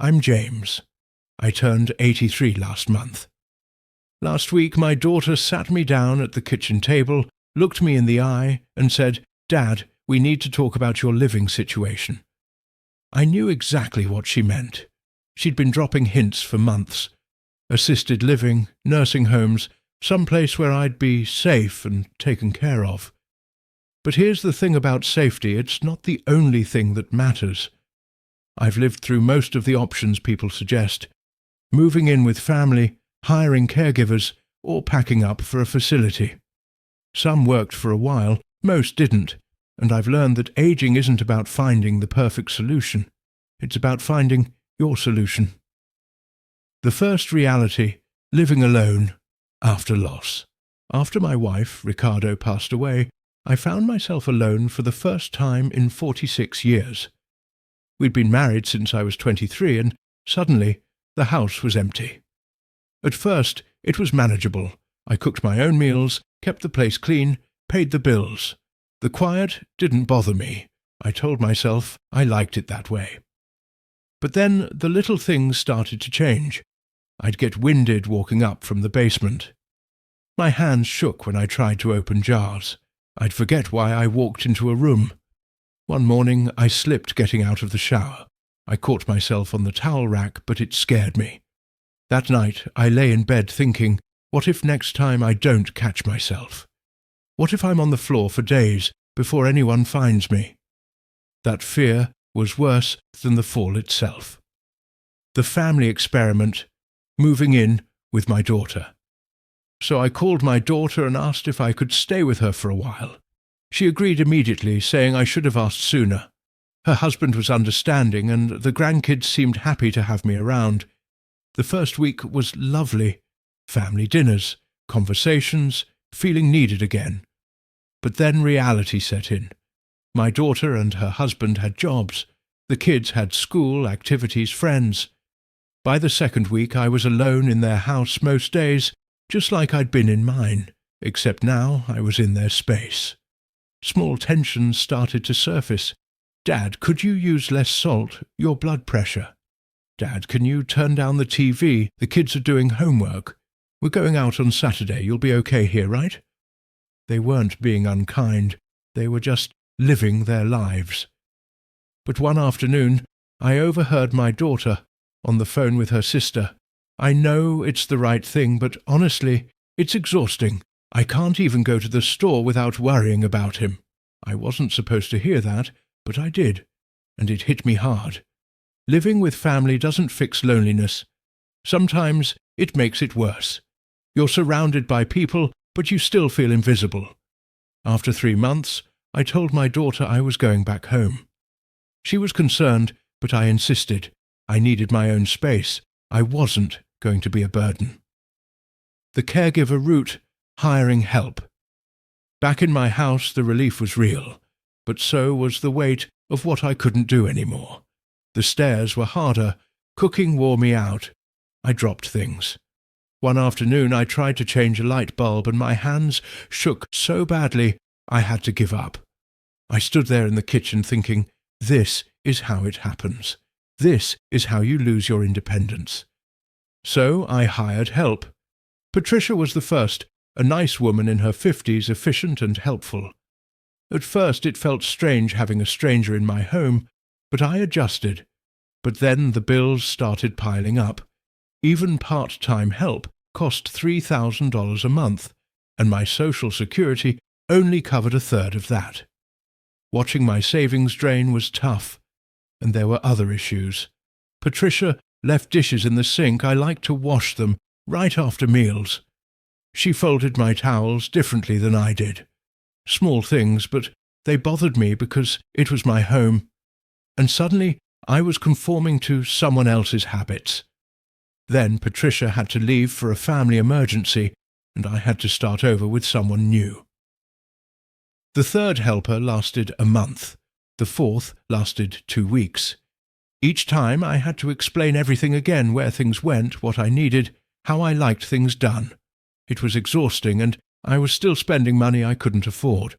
I'm James. I turned 83 last month. Last week my daughter sat me down at the kitchen table, looked me in the eye, and said, "Dad, we need to talk about your living situation." I knew exactly what she meant. She'd been dropping hints for months. Assisted living, nursing homes, some place where I'd be safe and taken care of. But here's the thing about safety, it's not the only thing that matters. I've lived through most of the options people suggest. Moving in with family, hiring caregivers, or packing up for a facility. Some worked for a while, most didn't, and I've learned that aging isn't about finding the perfect solution. It's about finding your solution. The first reality, living alone after loss. After my wife, Ricardo, passed away, I found myself alone for the first time in 46 years. We'd been married since I was 23, and suddenly the house was empty. At first, it was manageable. I cooked my own meals, kept the place clean, paid the bills. The quiet didn't bother me. I told myself I liked it that way. But then the little things started to change. I'd get winded walking up from the basement. My hands shook when I tried to open jars. I'd forget why I walked into a room. One morning I slipped getting out of the shower. I caught myself on the towel rack, but it scared me. That night I lay in bed thinking, what if next time I don't catch myself? What if I'm on the floor for days before anyone finds me? That fear was worse than the fall itself. The family experiment, moving in with my daughter. So I called my daughter and asked if I could stay with her for a while. She agreed immediately, saying I should have asked sooner. Her husband was understanding, and the grandkids seemed happy to have me around. The first week was lovely. Family dinners, conversations, feeling needed again. But then reality set in. My daughter and her husband had jobs. The kids had school, activities, friends. By the second week I was alone in their house most days, just like I'd been in mine, except now I was in their space. Small tensions started to surface. "Dad, could you use less salt? Your blood pressure." "Dad, can you turn down the TV? The kids are doing homework. We're going out on Saturday. You'll be okay here, right?" They weren't being unkind. They were just living their lives. But one afternoon, I overheard my daughter on the phone with her sister. "I know it's the right thing, but honestly, it's exhausting. I can't even go to the store without worrying about him." I wasn't supposed to hear that, but I did, and it hit me hard. Living with family doesn't fix loneliness. Sometimes it makes it worse. You're surrounded by people, but you still feel invisible. After 3 months, I told my daughter I was going back home. She was concerned, but I insisted. I needed my own space. I wasn't going to be a burden. The caregiver route, hiring help. Back in my house, the relief was real, but so was the weight of what I couldn't do anymore. The stairs were harder. Cooking wore me out. I dropped things. One afternoon I tried to change a light bulb and my hands shook so badly I had to give up. I stood there in the kitchen thinking, this is how it happens. This is how you lose your independence. So I hired help. Patricia was the first, a nice woman in her 50s, efficient and helpful. At first it felt strange having a stranger in my home, but I adjusted. But then the bills started piling up. Even part-time help cost $3,000 a month, and my Social Security only covered a third of that. Watching my savings drain was tough, and there were other issues. Patricia left dishes in the sink. I liked to wash them right after meals. She folded my towels differently than I did. Small things, but they bothered me because it was my home. And suddenly I was conforming to someone else's habits. Then Patricia had to leave for a family emergency, and I had to start over with someone new. The third helper lasted a month. The fourth lasted 2 weeks. Each time I had to explain everything again, where things went, what I needed, how I liked things done. It was exhausting, and I was still spending money I couldn't afford.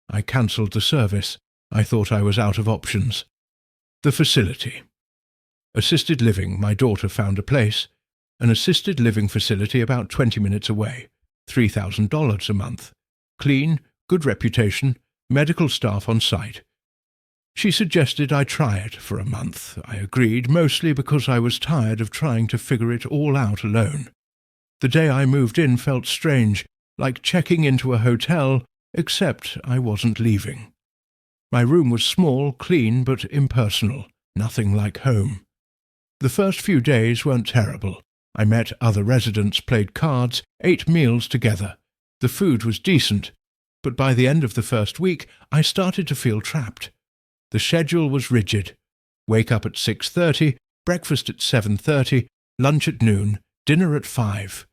I cancelled the service. I thought I was out of options. The facility. Assisted living, my daughter found a place. An assisted living facility about 20 minutes away. $3,000 a month. Clean, good reputation, medical staff on site. She suggested I try it for a month. I agreed, mostly because I was tired of trying to figure it all out alone. The day I moved in felt strange, like checking into a hotel, except I wasn't leaving. My room was small, clean, but impersonal, nothing like home. The first few days weren't terrible. I met other residents, played cards, ate meals together. The food was decent, but by the end of the first week, I started to feel trapped. The schedule was rigid. Wake up at 6:30, breakfast at 7:30, lunch at noon, dinner at 5.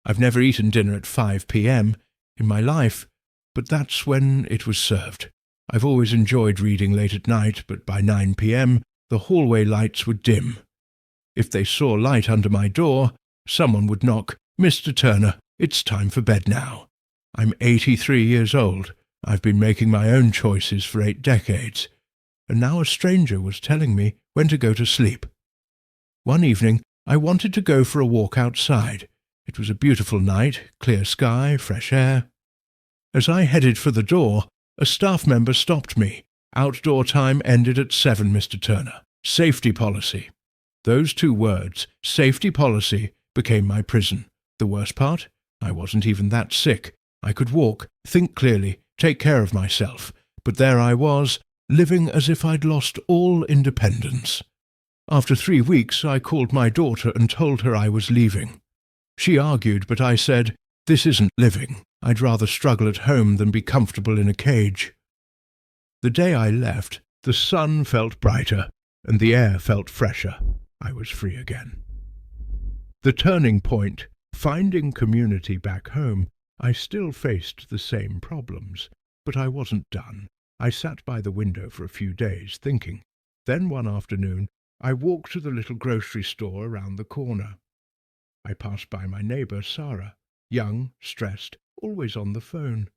I've never eaten dinner at 5 p.m. in my life, but that's when it was served. I've always enjoyed reading late at night, but by 9 p.m. the hallway lights would dim. If they saw light under my door, someone would knock, "Mr. Turner, it's time for bed now." I'm 83 years old. I've been making my own choices for 8 decades. And now a stranger was telling me when to go to sleep. One evening, I wanted to go for a walk outside. It was a beautiful night, clear sky, fresh air. As I headed for the door, a staff member stopped me. "Outdoor time ended at 7, Mr. Turner. Safety policy." Those 2 words, safety policy, became my prison. The worst part? I wasn't even that sick. I could walk, think clearly, take care of myself. But there I was, living as if I'd lost all independence. After 3 weeks, I called my daughter and told her I was leaving. She argued, but I said, "This isn't living. I'd rather struggle at home than be comfortable in a cage." The day I left, the sun felt brighter, and the air felt fresher. I was free again. The turning point, finding community back home, I still faced the same problems, but I wasn't done. I sat by the window for a few days, thinking. Then one afternoon, I walked to the little grocery store around the corner. I passed by my neighbour, Sarah, young, stressed, always on the phone.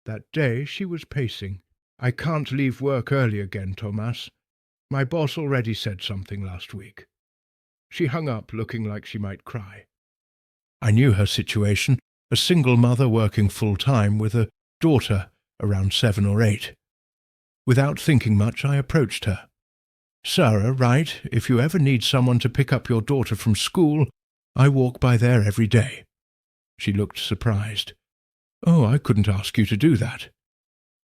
That day she was pacing. "I can't leave work early again, Thomas. My boss already said something last week." She hung up, looking like she might cry. I knew her situation, a single mother working full-time with a daughter around 7 or 8. Without thinking much, I approached her. "Sarah, right, if you ever need someone to pick up your daughter from school, I walk by there every day." She looked surprised. "Oh, I couldn't ask you to do that."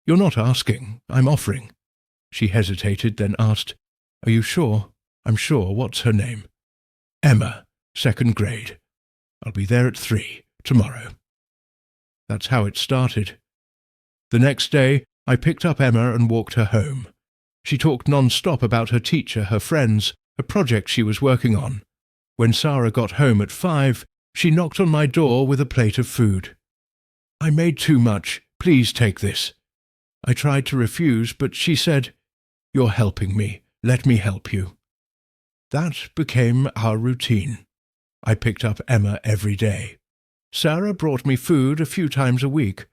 "You're not asking, I'm offering." She hesitated, then asked, "Are you sure?" "I'm sure. What's her name?" "Emma, 2nd grade. I'll be there at 3 tomorrow." That's how it started. The next day, I picked up Emma and walked her home. She talked non-stop about her teacher, her friends, a project she was working on. When Sarah got home at 5, she knocked on my door with a plate of food. "I made too much. Please take this." I tried to refuse, but she said, "You're helping me. Let me help you." That became our routine. I picked up Emma every day. Sarah brought me food a few times a week.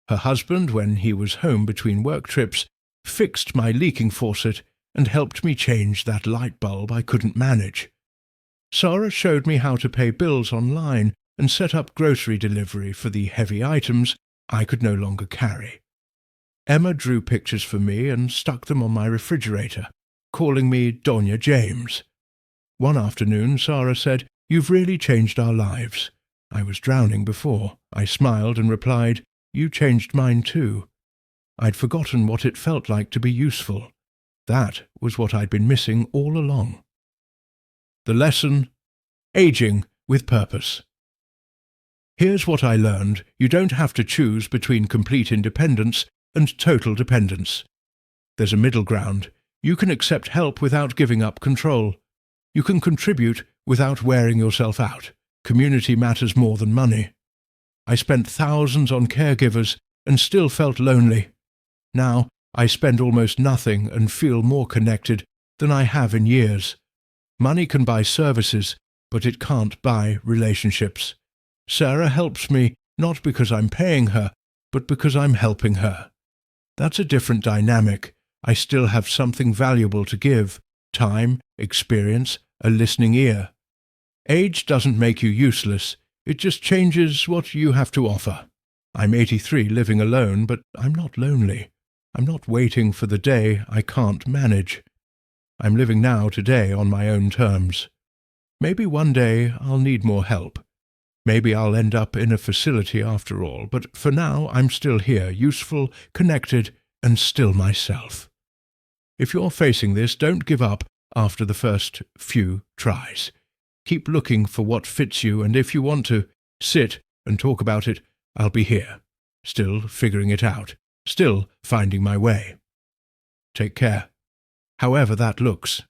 Her husband, when he was home between work trips, fixed my leaking faucet and helped me change that light bulb I couldn't manage. Sarah showed me how to pay bills online and set up grocery delivery for the heavy items I could no longer carry. Emma drew pictures for me and stuck them on my refrigerator, calling me Doña James. One afternoon, Sarah said, "You've really changed our lives." I was drowning before. I smiled and replied, "You changed mine too." I'd forgotten what it felt like to be useful. That was what I'd been missing all along. The lesson: aging with purpose. Here's what I learned: you don't have to choose between complete independence and total dependence. There's a middle ground. You can accept help without giving up control. You can contribute without wearing yourself out. Community matters more than money. I spent thousands on caregivers and still felt lonely. Now I spend almost nothing and feel more connected than I have in years. Money can buy services, but it can't buy relationships. Sarah helps me not because I'm paying her, but because I'm helping her. That's a different dynamic. I still have something valuable to give: time, experience, a listening ear. Age doesn't make you useless, it just changes what you have to offer. I'm 83 living alone, but I'm not lonely. I'm not waiting for the day I can't manage. I'm living now today on my own terms. Maybe one day I'll need more help. Maybe I'll end up in a facility after all, but for now I'm still here, useful, connected, and still myself. If you're facing this, don't give up after the first few tries. Keep looking for what fits you, and if you want to sit and talk about it, I'll be here, still figuring it out, still finding my way. Take care, however that looks.